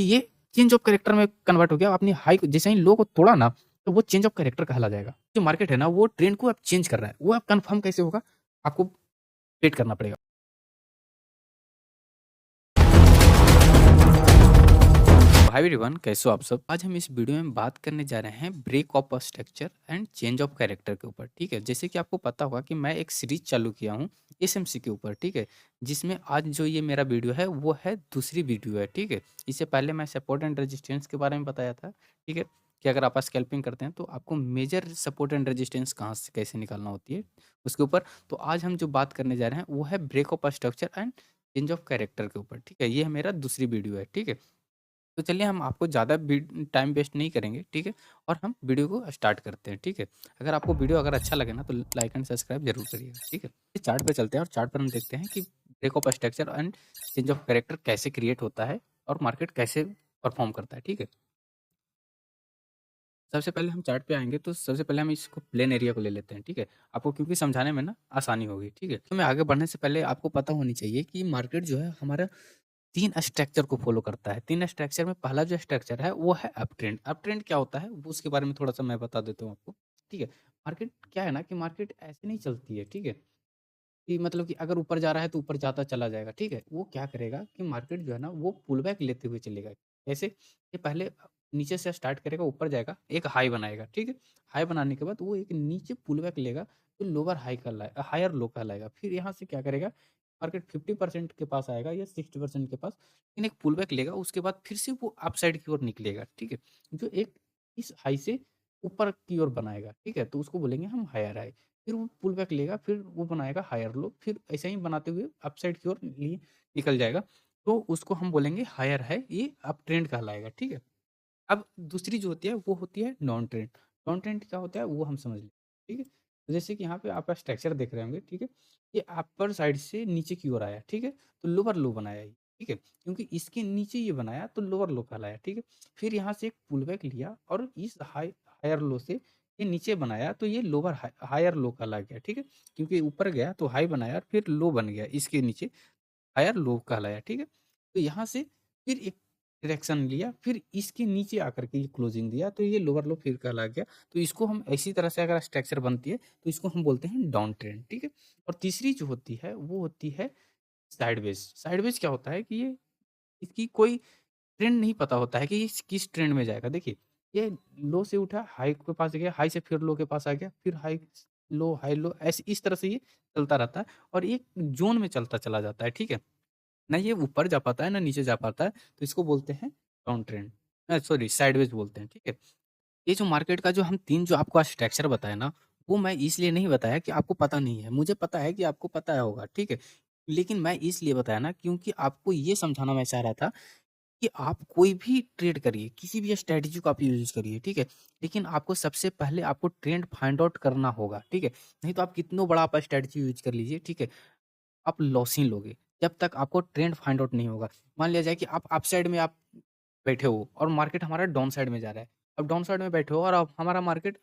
कि ये change of character में कन्वर्ट हो गया। आपने हाई को जैसे ही लो को तोड़ा ना, तो वो चेंज ऑफ कैरेक्टर कहला जाएगा। जो मार्केट है ना, वो ट्रेंड को अब चेंज कर रहा है। वो अब कन्फर्म कैसे होगा? आपको वेट करना पड़ेगा। हाय एवरीवन, कैसे हो आप सब? आज हम इस वीडियो में बात करने जा रहे हैं break of structure and change of character के ऊपर। ठीक है, जैसे कि आपको पता होगा कि मैं एक सीरीज चालू किया हूँ एसएमसी के ऊपर। ठीक है, जिसमें आज जो ये मेरा वीडियो है वो है दूसरी वीडियो है। ठीक है, इससे पहले मैं सपोर्ट एंड रेजिस्टेंस के बारे में बताया था। ठीक है, कि अगर आप स्कैल्पिंग करते हैं तो आपको मेजर सपोर्ट एंड रेजिस्टेंस कहाँ से कैसे निकालना होती है उसके ऊपर। तो आज हम जो बात करने जा रहे हैं वो है break of structure and change of character के ऊपर। ठीक है, ये है मेरा दूसरी वीडियो है। ठीक है, तो चलिए हम आपको ज़्यादा टाइम वेस्ट नहीं करेंगे। ठीक है, और हम वीडियो को स्टार्ट करते हैं। ठीक है, अगर आपको वीडियो अगर अच्छा लगे ना तो लाइक एंड सब्सक्राइब जरूर करिएगा। ठीक है, इस चार्ट पे चलते हैं और चार्ट पर हम देखते हैं कि break of structure and change of character कैसे क्रिएट होता है और मार्केट कैसे परफॉर्म करता है। ठीक है, सबसे पहले हम चार्ट पे आएंगे तो सबसे पहले हम इसको प्लेन एरिया को ले लेते हैं। ठीक है, आपको क्योंकि समझाने में ना आसानी होगी। ठीक है, तो मैं आगे बढ़ने से पहले आपको पता होनी चाहिए कि मार्केट जो है हमारा 3 स्ट्रक्चर को फ़ॉलो करता है। 3 स्ट्रक्चर में पहला जो स्ट्रक्चर है वो है अप ट्रेंड। अप ट्रेंड क्या होता है वो उसके बारे में थोड़ा-सा मैं बता देता हूँ आपको। ठीक है, मार्केट क्या है ना कि मार्केट ऐसे नहीं चलती है। ठीक है, कि मतलब कि अगर ऊपर जा रहा है तो ऊपर जाता चला जाएगा। ठीक है, वो क्या करेगा कि मार्केट जो है ना वो पुल बैक लेते हुए चलेगा। कैसे? ये पहले नीचे से स्टार्ट करेगा, ऊपर जाएगा, एक हाई बनाएगा। ठीक है, हाई बनाने के बाद वो एक नीचे पुल बैक लेगा, तो लोअर हाई कहलाएगा, हायर लो कहलाएगा। फिर यहाँ से क्या करेगा, मार्केट 50% के पास आएगा या 60% के पास, लेकिन एक पुल बैक लेगा, उसके बाद फिर से वो अपसाइड की ओर निकलेगा। ठीक है, जो एक इस हाई से ऊपर की ओर बनाएगा। ठीक है, तो उसको बोलेंगे हम हायर हाई। फिर वो पुल बैक लेगा, फिर वो बनाएगा हायर लो, फिर ऐसे ही बनाते हुए अपसाइड की ओर लिए निकल जाएगा। तो उसको हम बोलेंगे हायर है, ये अप ट्रेंड कहलाएगा। ठीक है, अब दूसरी जो होती है वो होती है नॉन ट्रेंड। नॉन ट्रेंड क्या होता है वो हम समझ लें। ठीक है, तो जैसे कि यहाँ पे आप स्ट्रक्चर देख रहे होंगे। ठीक है, ये अपर साइड से नीचे की ओर आया। ठीक है, तो लोअर लो बनाया ये। ठीक है, क्योंकि इसके नीचे ये बनाया तो लोअर लो कहलाया। ठीक है, फिर यहाँ से एक पुल बैक लिया और इस हायर लो से ये नीचे बनाया तो ये लोअर हायर लो कहला गया। ठीक है, क्योंकि ऊपर गया तो हाई बनाया और फिर लो बन गया, इसके नीचे हायर लो कहलाया। ठीक है, तो यहाँ से फिर एक डायरेक्शन लिया, फिर इसके नीचे आकर के ये क्लोजिंग दिया तो ये लोअर लो फिर कहला गया। तो इसको हम इसी तरह से अगर स्ट्रक्चर बनती है तो इसको हम बोलते हैं डाउन ट्रेंड। ठीक है, और तीसरी जो होती है वो होती है साइडवेज। साइडवेज क्या होता है कि ये इसकी कोई ट्रेंड नहीं पता होता है कि ये किस ट्रेंड में जाएगा। देखिए, ये लो से उठा, हाई के पास गया, हाई से फिर लो के पास आ गया, फिर हाई लो, ऐसे इस तरह से ये चलता रहता है और एक जोन में चलता चला जाता है। ठीक है, ना ये ऊपर जा पाता है ना नीचे जा पाता है, तो इसको बोलते हैं डाउन ट्रेंड, सॉरी साइडवेज बोलते हैं। ठीक है, ये जो मार्केट का जो हम 3 जो आपको स्ट्रक्चर बताया ना, वो मैं इसलिए नहीं बताया कि आपको पता नहीं है। मुझे पता है कि आपको पता होगा। ठीक है, लेकिन मैं इसलिए बताया ना क्योंकि आपको ये समझाना मैं चाह रहा था कि आप कोई भी ट्रेड करिए, किसी भी स्ट्रैटेजी को आप यूज़ करिए। ठीक है, लेकिन आपको सबसे पहले आपको ट्रेंड फाइंड आउट करना होगा। ठीक है, नहीं तो आप कितना बड़ा आप स्ट्रैटेजी यूज़ कर लीजिए। ठीक है, आप लॉस ही लोगे जब तक आपको ट्रेंड फाइंड आउट नहीं होगा। मान लिया जाए कि आप अप साइड में आप बैठे हो और मार्केट हमारा डाउन साइड में जा रहा है। अब डाउन साइड में बैठे हो और अब हमारा मार्केट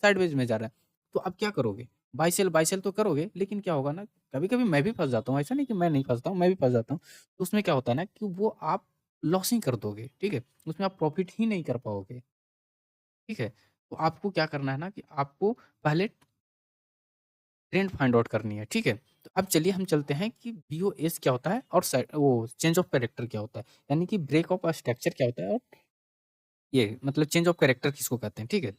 साइडवेज में जा रहा है, तो अब क्या करोगे? बाय सेल तो करोगे, लेकिन क्या होगा ना, कभी-कभी मैं भी फँस जाता हूँ, ऐसा नहीं कि मैं नहीं फँसता हूँ, मैं भी फँस जाता हूँ। तो उसमें क्या होता है ना कि वो आप लॉस ही कर दोगे। ठीक है, उसमें आप प्रॉफिट ही नहीं कर पाओगे। ठीक है, तो आपको क्या करना है ना कि आपको पहले ट्रेंड फाइंड आउट करनी है। ठीक है, तो अब चलिए हम चलते हैं कि बीओएस क्या होता है और वो चेंज ऑफ कैरेक्टर क्या होता है, यानी कि ब्रेक ऑफ स्ट्रक्चर क्या होता है और ये मतलब चेंज ऑफ कैरेक्टर किसको कहते हैं। ठीक है,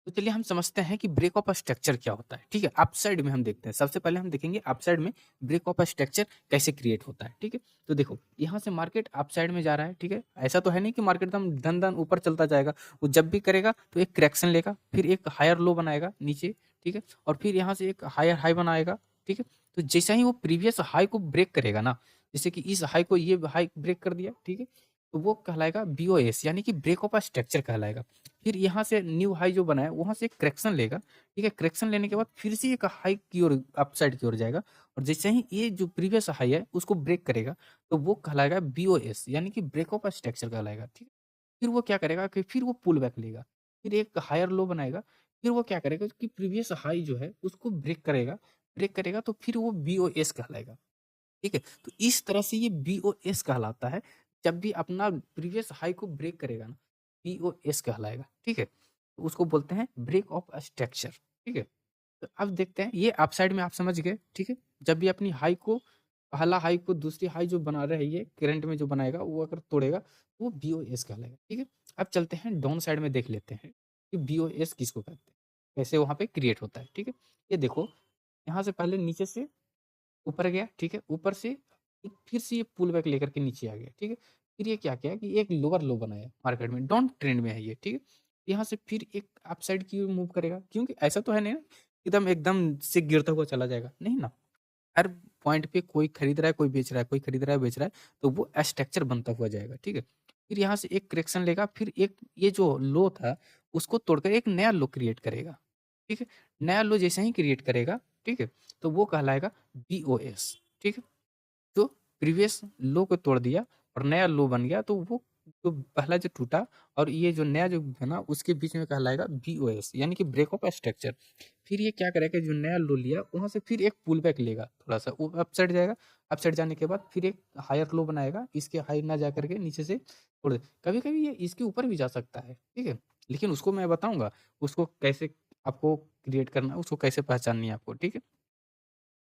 तो चलिए हम समझते हैं कि ब्रेक ऑफ स्ट्रक्चर क्या होता है। ठीक है, अपसाइड में हम देखते हैं। सबसे पहले हम देखेंगे अपसाइड में ब्रेक ऑफ स्ट्रक्चर कैसे क्रिएट होता है। ठीक है, तो देखो यहाँ से मार्केट अपसाइड में जा रहा है। ठीक है, ऐसा तो है नहीं कि मार्केट एकदम धन धन ऊपर चलता जाएगा। वो जब भी करेगा तो एक करेक्शन लेगा, फिर एक हायर लो बनाएगा नीचे। ठीक है, और फिर यहाँ से एक हायर हाई बनाएगा। ठीक है, तो जैसे ही वो प्रीवियस हाई को ब्रेक करेगा ना, जैसे कि इस हाई को ये हाई ब्रेक कर दिया। ठीक है, तो वो कहलाएगा बीओएस, यानी कि ब्रेक ऑफ स्ट्रक्चर कहलाएगा। फिर यहाँ से न्यू हाई जो बना है वहाँ से एक करेक्शन लेगा। ठीक है, करेक्शन लेने के बाद फिर से एक हाई की ओर अपसाइड की ओर जाएगा, और जैसे ही ये जो प्रीवियस हाई है उसको ब्रेक करेगा तो वो कहलाएगा बीओएस, यानी कि ब्रेक ऑफ स्ट्रक्चर कहलाएगा। ठीक है, फिर वो क्या करेगा कि फिर वो पुल बैक लेगा, फिर एक हायर लो बनाएगा, फिर वो क्या करेगा कि प्रीवियस हाई जो है उसको ब्रेक करेगा तो फिर वो बीओएस कहलाएगा। ठीक है, तो इस तरह से ये बीओएस कहलाता है, जब भी अपना प्रीवियस हाई को ब्रेक करेगा ना, बीओएस कहलाएगा, ठीक है? तो उसको बोलते हैं ब्रेक ऑफ स्ट्रक्चर, ठीक है? तो अब देखते हैं, ये अपसाइड में आप समझ गए, ठीक है? जब भी अपनी हाई को, पहला हाई को दूसरी हाई जो बना रहा है ये करंट में जो बनाएगा, वो अगर तोड़ेगा तो वो बीओएस कहलाएगा, ठीक है? अब चलते हैं डाउन साइड में, देख लेते हैं कि बीओएस किसको कहते हैं, कैसे वहाँ पे क्रिएट होता है, ठीक है? ये देखो, यहाँ से पहले नीचे से ऊपर गया, ठीक है? ऊपर से एक फिर से ये पुल बैक लेकर के नीचे आ गया, ठीक है? फिर ये क्या किया कि एक लोअर लो बनाया मार्केट में, डाउन ट्रेंड में है ये, ठीक है? यहाँ से फिर एक अपसाइड की ओर मूव करेगा, क्योंकि ऐसा तो है नहीं ना एकदम एकदम से गिरता हुआ चला जाएगा, नहीं ना। हर पॉइंट पे कोई खरीद रहा है, कोई बेच रहा है, कोई खरीद रहा है, बेच रहा है, तो वो स्ट्रक्चर बनता हुआ जाएगा, ठीक है? फिर यहाँ से एक करेक्शन लेगा, फिर एक ये जो लो था उसको तोड़कर एक नया लो क्रिएट करेगा, ठीक है? नया लो जैसे ही क्रिएट करेगा, ठीक है, तो वो कहलाएगा बीओएस, ठीक है? जो प्रीवियस लो को तोड़ दिया और नया लो बन गया, तो वो जो पहला जो टूटा और ये जो नया जो बना उसके बीच में कहलाएगा बीओएस, यानी कि ब्रेक ऑफ स्ट्रक्चर। फिर ये क्या करेगा, जो नया लो लिया वहां से फिर एक पुल बैक लेगा, थोड़ा सा वो अपसाइड जाएगा, अपसाइड जाने के बाद फिर एक हायर लो बनाएगा, इसके हाई ना जा करके नीचे से तोड़ दे। कभी कभी ये इसके ऊपर भी जा सकता है, ठीक है, लेकिन उसको मैं बताऊंगा, उसको कैसे आपको क्रिएट करना है, उसको कैसे पहचाननी है आपको, ठीक है?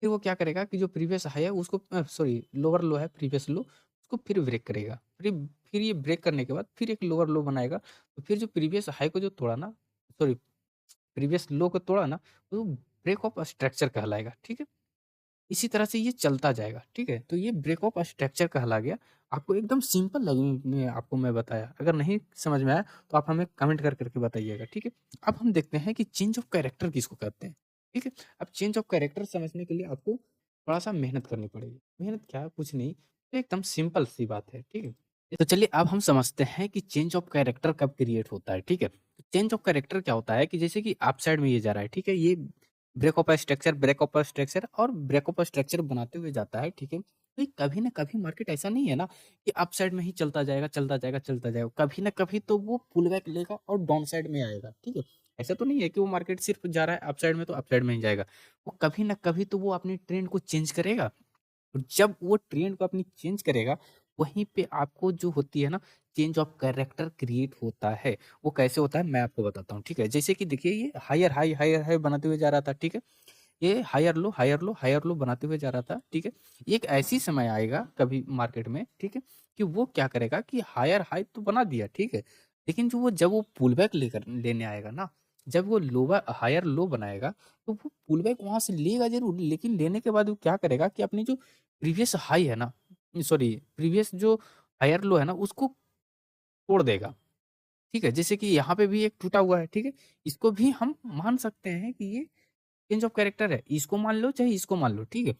फिर वो क्या करेगा कि जो प्रीवियस हाई है उसको, सॉरी लोअर लो है प्रीवियस लो, उसको फिर ब्रेक करेगा। फिर ये ब्रेक करने के बाद फिर एक लोअर लो बनाएगा, तो फिर जो प्रीवियस हाई को जो तोड़ा ना, सॉरी प्रीवियस लो को तोड़ा ना, वो ब्रेक ऑफ स्ट्रक्चर कहलाएगा, ठीक है? इसी तरह से ये चलता जाएगा, ठीक है? तो ये ब्रेक ऑफ स्ट्रक्चर कहला गया। आपको एकदम सिंपल लगने आपको मैं बताया, अगर नहीं समझ में आया तो आप हमें कमेंट कर करके बताइएगा, ठीक है? अब हम देखते हैं कि चेंज ऑफ कैरेक्टर किसको कहते हैं, ठीक है? अब चेंज ऑफ कैरेक्टर समझने के लिए आपको थोड़ा सा मेहनत करनी पड़ेगी। मेहनत क्या, कुछ नहीं, एकदम सिंपल सी बात है, ठीक है? तो चलिए अब हम समझते हैं कि चेंज ऑफ कैरेक्टर कब क्रिएट होता है, ठीक है? चेंज ऑफ कैरेक्टर क्या होता है कि जैसे कि अप साइड में ये जा रहा है, ठीक है? ये ब्रेक ऑफ स्ट्रक्चर और ब्रेक ऑफ स्ट्रक्चर बनाते हुए जाता है, ठीक है? तो ये कभी ना कभी मार्केट ऐसा नहीं है ना कि अप साइड में ही चलता जाएगा, चलता जाएगा, चलता जाएगा। कभी ना कभी तो वो पुल बैक लेगा और डाउन साइड में आएगा, ठीक है? ऐसा तो नहीं है कि वो मार्केट सिर्फ जा रहा है अप साइड में तो अप साइड में ही जाएगा। वो कभी ना कभी तो वो अपनी ट्रेंड को चेंज करेगा। और जब वो ट्रेंड को अपनी चेंज करेगा, वहीं पे आपको जो होती है ना चेंज ऑफ कैरेक्टर क्रिएट होता है। वो कैसे होता है मैं आपको बताता हूँ, ठीक है? जैसे कि देखिए ये हायर हाई बनाते हुए जा रहा था, ठीक है? ये higher low higher low higher low बनाते हुए जा रहा था, ठीक है? एक ऐसी समय आएगा कभी मार्केट में, ठीक है, कि वो क्या करेगा कि हायर हाई तो बना दिया, ठीक है, लेकिन जो वो जब वो पुल बैक लेकर लेने आएगा ना, जब वो लोअर हायर लो बनाएगा, तो वो पुल बैक वहां से लेगा जरूर, लेकिन लेने के बाद वो क्या करेगा कि अपनी जो प्रीवियस हाई है ना, सॉरी प्रीवियस जो हायर लो है ना उसको तोड़ देगा, ठीक है? जैसे कि यहाँ पे भी एक टूटा हुआ है, ठीक है, इसको भी हम मान सकते हैं कि ये चेंज ऑफ कैरेक्टर है, इसको मान लो चाहे इसको मान लो, ठीक है?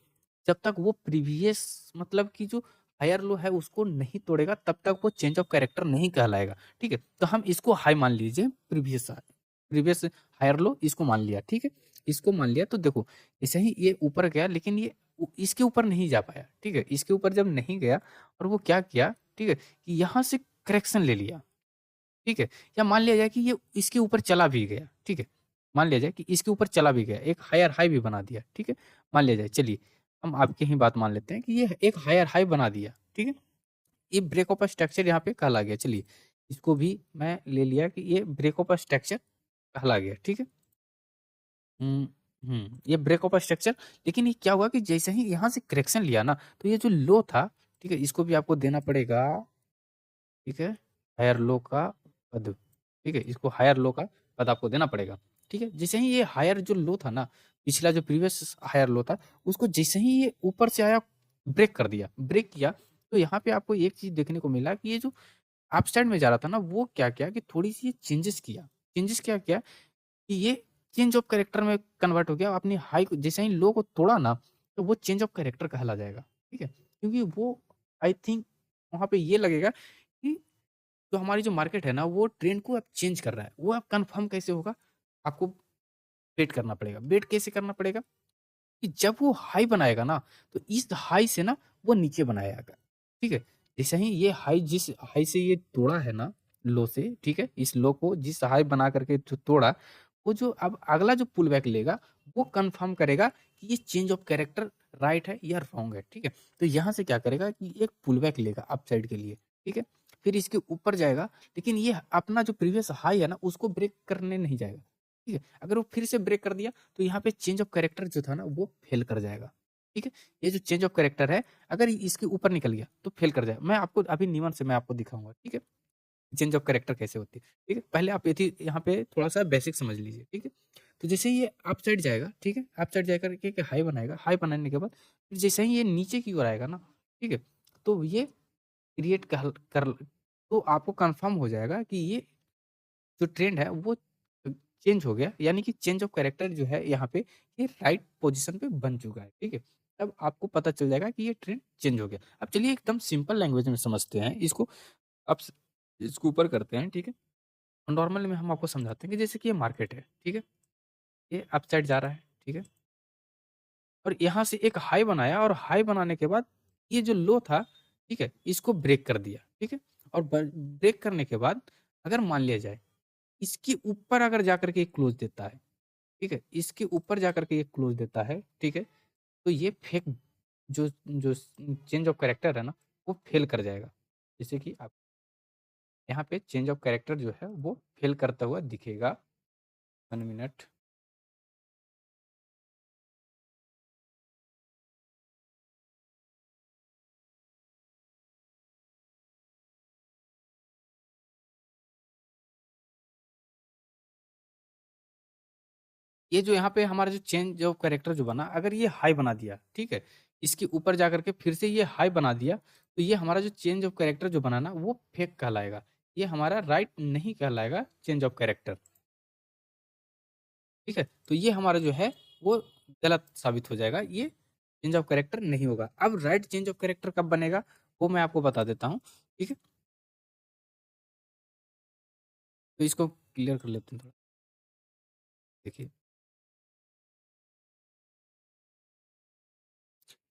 जब तक वो प्रीवियस मतलब कि जो हायर लो है उसको नहीं तोड़ेगा, तब तक वो चेंज ऑफ कैरेक्टर नहीं कहलाएगा, ठीक है? तो हम इसको हाई मान लीजिए, प्रीवियस हायर लो इसको मान लिया, ठीक है? इसको मान लिया तो देखो, जैसे ही ये ऊपर गया, लेकिन ये इसके ऊपर नहीं जा पाया, ठीक है? इसके ऊपर जब नहीं गया और वो क्या किया, ठीक है, कि यहाँ से करेक्शन ले लिया, ठीक है? या मान लिया जाए कि ये इसके ऊपर चला भी गया, ठीक है? मान लिया जाए कि इसके ऊपर चला भी गया, एक हायर हाई भी बना दिया, ठीक है? मान लिया जाए, चलिए हम आपकी ही बात मान लेते हैं कि ये एक हायर हाई बना दिया, ठीक है? ये ब्रेक ऑफ स्ट्रक्चर यहाँ पे कहला गया, चलिए इसको भी मैं ले लिया कि ये ब्रेक ऑफ स्ट्रक्चर कहला गया, ठीक है? हुँ, ये ब्रेक ऑफ स्ट्रक्चर, लेकिन ये क्या हुआ कि जैसे ही यहाँ से करेक्शन लिया ना, तो ये जो लो था, ठीक है? इसको भी आपको देना पड़ेगा, ठीक है? हायर लो का पद, ठीक है? इसको हायर लो का पद आपको देना पड़ेगा, ठीक है? जैसे ही ये हायर जो लो था ना, पिछला जो प्रीवियस हायर लो था, उसको जैसे ही ये ऊपर से आया, ब्रेक कर दिया, ब्रेक किया, तो यहाँ पे आपको एक चीज़ देखने को मिला कि ये जो अपसाइड में जा रहा था ना, वो क्या किया कि थोड़ी-सी चेंजेस किया। चेंजेस क्या किया कि ये चेंज ऑफ कैरेक्टर में कन्वर्ट हो गया। अपनी हाई को जैसे ही लो को तोड़ा ना, तो वो चेंज ऑफ कैरेक्टर कहला जाएगा, ठीक है? क्योंकि वो आई थिंक वहाँ पे ये लगेगा कि तो हमारी जो मार्केट है ना, वो ट्रेंड को अब चेंज कर रहा है। वो अब कन्फर्म कैसे होगा? आपको वेट करना पड़ेगा। वेट कैसे करना पड़ेगा? कि जब वो हाई बनाएगा ना, तो इस हाई से ना वो नीचे बनाएगा, ठीक है? जैसे ही ये हाई जिस हाई से ये तोड़ा है ना, लो से, ठीक है? इस लो को जिस हाई बना करके जो तोड़ा, वो जो अब अगला जो पुल बैक लेगा, वो कन्फर्म करेगा कि ये चेंज ऑफ कैरेक्टर राइट है या रॉन्ग है, ठीक है? तो यहाँ से क्या करेगा कि एक पुल बैक लेगा अपसाइड के लिए, ठीक है? फिर इसके ऊपर जाएगा, लेकिन ये अपना जो प्रीवियस हाई है ना, उसको ब्रेक करने नहीं जाएगा, ठीक है? अगर वो फिर से ब्रेक कर दिया, तो यहाँ पे चेंज ऑफ कैरेक्टर जो था ना, वो फेल कर जाएगा, ठीक है? ये जो चेंज ऑफ कैरेक्टर है, अगर इसके ऊपर निकल गया, तो फेल कर जाएगा। मैं आपको अभी नियमन से मैं आपको दिखाऊँगा, ठीक है? चेंज ऑफ कैरेक्टर कैसे होती है, ठीक है? पहले आप यदि यहाँ पे थोड़ा-सा बेसिक समझ लीजिए, ठीक है? तो जैसे ही ये अप साइड जाएगा, ठीक है? अप साइड जा कर के एक हाई बनाएगा, हाई बनाने के बाद फिर जैसे ही ये नीचे की ओर आएगा ना, ठीक है? तो ये क्रिएट कर तो आपको कन्फर्म हो जाएगा कि ये जो ट्रेंड है वो चेंज हो गया, यानी कि चेंज ऑफ कैरेक्टर जो है यहाँ पे ये राइट पोजीशन पे बन चुका है, ठीक है? तब आपको पता चल जाएगा कि ये ट्रेंड चेंज हो गया। अब चलिए एकदम सिंपल लैंग्वेज में समझते हैं इसको। अब इसको ऊपर करते हैं, ठीक है? नॉर्मली में हम आपको समझाते हैं कि जैसे कि ये मार्केट है, ठीक है? ये अप साइड जा रहा है, ठीक है? और यहाँ से एक हाई बनाया और हाई बनाने के बाद ये जो लो था, ठीक है? इसको ब्रेक कर दिया, ठीक है? और ब्रेक करने के बाद अगर मान लिया जाए इसके ऊपर अगर जाकर के क्लोज देता है, ठीक है? इसके ऊपर जाकर के ये क्लोज देता है, ठीक है? तो ये फेक जो जो चेंज ऑफ कैरेक्टर है ना, वो फेल कर जाएगा। जैसे कि आप यहाँ पे चेंज ऑफ कैरेक्टर जो है वो फेल करता हुआ दिखेगा। 1 मिनट। ये जो यहाँ पे हमारा जो चेंज ऑफ कैरेक्टर जो बना, अगर ये हाई बना दिया, ठीक है? इसके ऊपर जाकर के फिर से ये हाई बना दिया, तो ये हमारा जो चेंज ऑफ कैरेक्टर जो बना ना, वो फेक कहलाएगा। ये हमारा राइट नहीं कहलाएगा चेंज ऑफ कैरेक्टर, ठीक है? तो ये हमारा जो है वो गलत साबित हो जाएगा, ये चेंज ऑफ कैरेक्टर नहीं होगा। अब राइट चेंज ऑफ कैरेक्टर कब बनेगा, वो मैं आपको बता देता हूँ, ठीक है? तो इसको क्लियर कर लेते हैं थोड़ा, देखिए।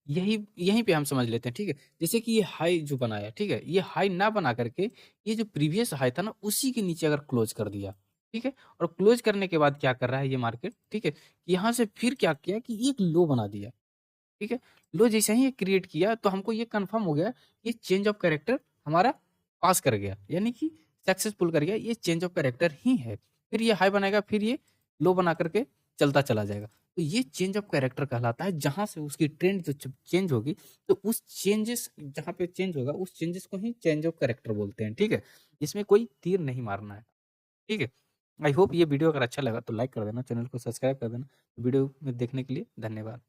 यही यहीं पे हम समझ लेते हैं, ठीक है? जैसे कि ये हाई जो बनाया, ठीक है? ये हाई ना बना करके ये जो प्रीवियस हाई था ना, उसी के नीचे अगर क्लोज़ कर दिया, ठीक है? और क्लोज़ करने के बाद क्या कर रहा है ये मार्केट, ठीक है? यहाँ से फिर क्या किया कि एक लो बना दिया, ठीक है? लो जैसे ही ये क्रिएट किया तो हमको ये कन्फर्म हो गया, ये चेंज ऑफ कैरेक्टर हमारा पास कर गया, यानी कि सक्सेसफुल कर गया, ये चेंज ऑफ कैरेक्टर ही है। फिर ये हाई बनाएगा, फिर ये लो बना करके चलता चला जाएगा। तो ये चेंज ऑफ कैरेक्टर कहलाता है, जहाँ से उसकी ट्रेंड जो चेंज होगी, तो उस चेंजेस जहाँ पे चेंज होगा, उस चेंजेस को ही चेंज ऑफ कैरेक्टर बोलते हैं, ठीक है? इसमें कोई तीर नहीं मारना है, ठीक है? आई होप ये वीडियो अगर अच्छा लगा तो लाइक कर देना, चैनल को सब्सक्राइब कर देना। वीडियो में देखने के लिए धन्यवाद।